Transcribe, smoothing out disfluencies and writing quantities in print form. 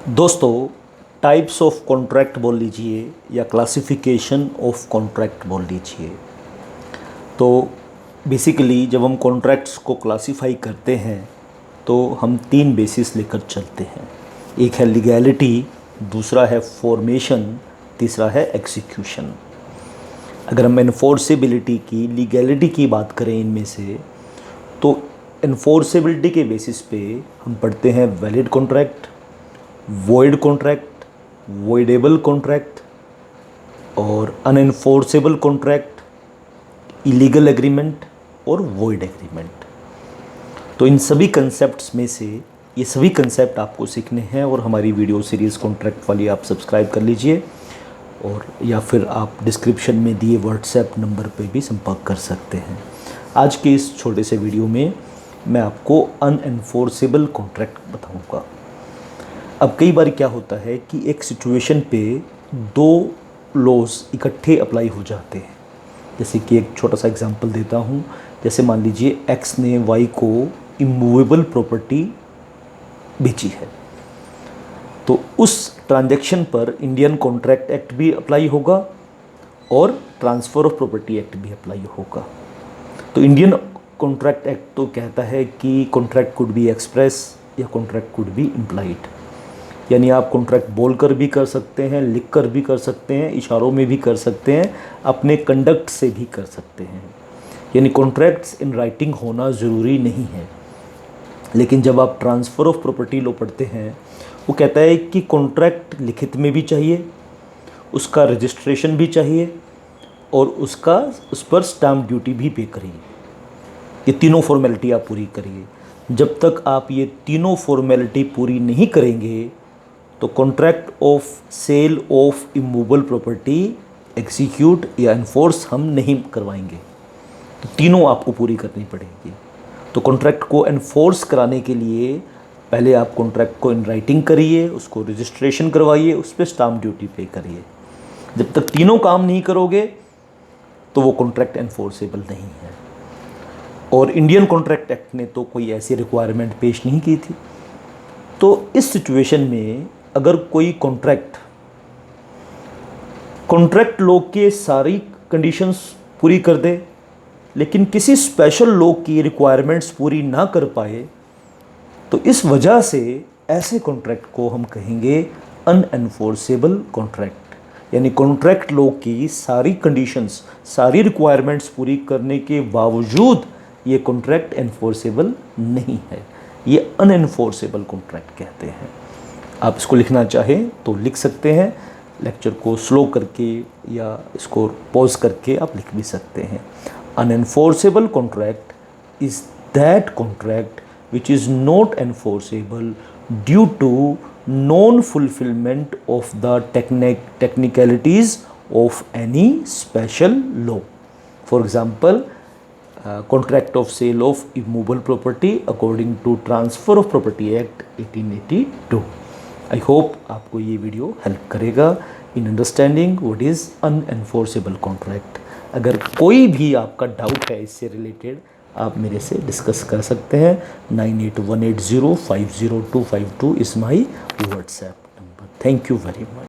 दोस्तों, types of contract बोल लीजिए या क्लासिफिकेशन ऑफ कॉन्ट्रैक्ट बोल लीजिए। तो बेसिकली जब हम कॉन्ट्रैक्ट्स को क्लासिफाई करते हैं तो हम तीन बेसिस लेकर चलते हैं। एक है लीगैलिटी, दूसरा है फॉर्मेशन, तीसरा है एग्जीक्यूशन। अगर हम एनफोर्सेबिलिटी की, लीगैलिटी की बात करें इनमें से, तो एनफोर्सेबिलिटी के बेसिस पे हम पढ़ते हैं valid contract, void contract, voidable contract और अनएनफोर्सेबल कॉन्ट्रैक्ट, इलीगल एग्रीमेंट और वॉइड एग्रीमेंट। तो इन सभी कंसेप्ट्स में से ये सभी कंसेप्ट आपको सीखने हैं और हमारी वीडियो सीरीज़ कॉन्ट्रैक्ट वाली आप सब्सक्राइब कर लीजिए और या फिर आप डिस्क्रिप्शन में दिए व्हाट्सएप नंबर पे भी संपर्क कर सकते हैं। आज के इस छोटे से वीडियो में मैं आपको अनएनफोर्सेबल कॉन्ट्रैक्ट बताऊंगा। अब कई बार क्या होता है कि एक सिचुएशन पे दो लॉज इकट्ठे अप्लाई हो जाते हैं। जैसे कि एक छोटा सा एग्जांपल देता हूँ। जैसे मान लीजिए एक्स ने वाई को इमूवेबल प्रॉपर्टी बेची है, तो उस ट्रांजैक्शन पर इंडियन कॉन्ट्रैक्ट एक्ट भी अप्लाई होगा और ट्रांसफ़र ऑफ प्रॉपर्टी एक्ट भी अप्लाई होगा। तो इंडियन कॉन्ट्रैक्ट एक्ट तो कहता है कि कॉन्ट्रैक्ट कुड बी एक्सप्रेस या कॉन्ट्रैक्ट कुड बी इम्प्लाइड, यानी आप कॉन्ट्रैक्ट बोलकर भी कर सकते हैं, लिखकर भी कर सकते हैं, इशारों में भी कर सकते हैं, अपने कंडक्ट से भी कर सकते हैं। यानी कॉन्ट्रैक्ट्स इन राइटिंग होना ज़रूरी नहीं है। लेकिन जब आप ट्रांसफ़र ऑफ प्रॉपर्टी लॉ पढ़ते हैं, वो कहता है कि कॉन्ट्रैक्ट लिखित में भी चाहिए, उसका रजिस्ट्रेशन भी चाहिए और उस पर स्टाम्प ड्यूटी भी पे करिए। ये तीनों फॉर्मेलिटी आप पूरी करिए। जब तक आप ये तीनों फॉर्मेलिटी पूरी नहीं करेंगे तो contract of sale of immovable property execute या एनफोर्स हम नहीं करवाएंगे। तो तीनों आपको पूरी करनी पड़ेगी। तो कॉन्ट्रैक्ट को एनफोर्स कराने के लिए पहले आप कॉन्ट्रैक्ट को इन राइटिंग करिए, उसको रजिस्ट्रेशन करवाइए, उस पर स्टाम्प ड्यूटी पे करिए। जब तक तीनों काम नहीं करोगे तो वो कॉन्ट्रैक्ट एनफोर्सेबल नहीं है। और इंडियन कॉन्ट्रैक्ट एक्ट ने तो कोई ऐसी रिक्वायरमेंट पेश नहीं की थी। तो इस सिचुएशन में अगर कोई कॉन्ट्रैक्ट लॉ के सारी कंडीशंस पूरी कर दे लेकिन किसी स्पेशल लॉ की रिक्वायरमेंट्स पूरी ना कर पाए, तो इस वजह से ऐसे कॉन्ट्रैक्ट को हम कहेंगे अनएनफोर्सेबल कॉन्ट्रैक्ट। यानी कॉन्ट्रैक्ट लॉ की सारी कंडीशंस, सारी रिक्वायरमेंट्स पूरी करने के बावजूद ये कॉन्ट्रैक्ट एनफोर्सेबल नहीं है। ये अनएनफोर्सेबल कॉन्ट्रैक्ट कहते हैं। आप इसको लिखना चाहें तो लिख सकते हैं, लेक्चर को स्लो करके या इसको पॉज करके आप लिख भी सकते हैं। Unenforceable contract is that contract which is not enforceable due to non-fulfillment of the technicalities of any special law. For example, contract of sale of immovable property according to Transfer of Property Act 1882. I hope आपको ये video help करेगा in understanding what is unenforceable contract. अगर कोई भी आपका doubt है इससे related, आप मेरे से डिस्कस कर सकते हैं। 9818050252 is my WhatsApp number. Thank you very much.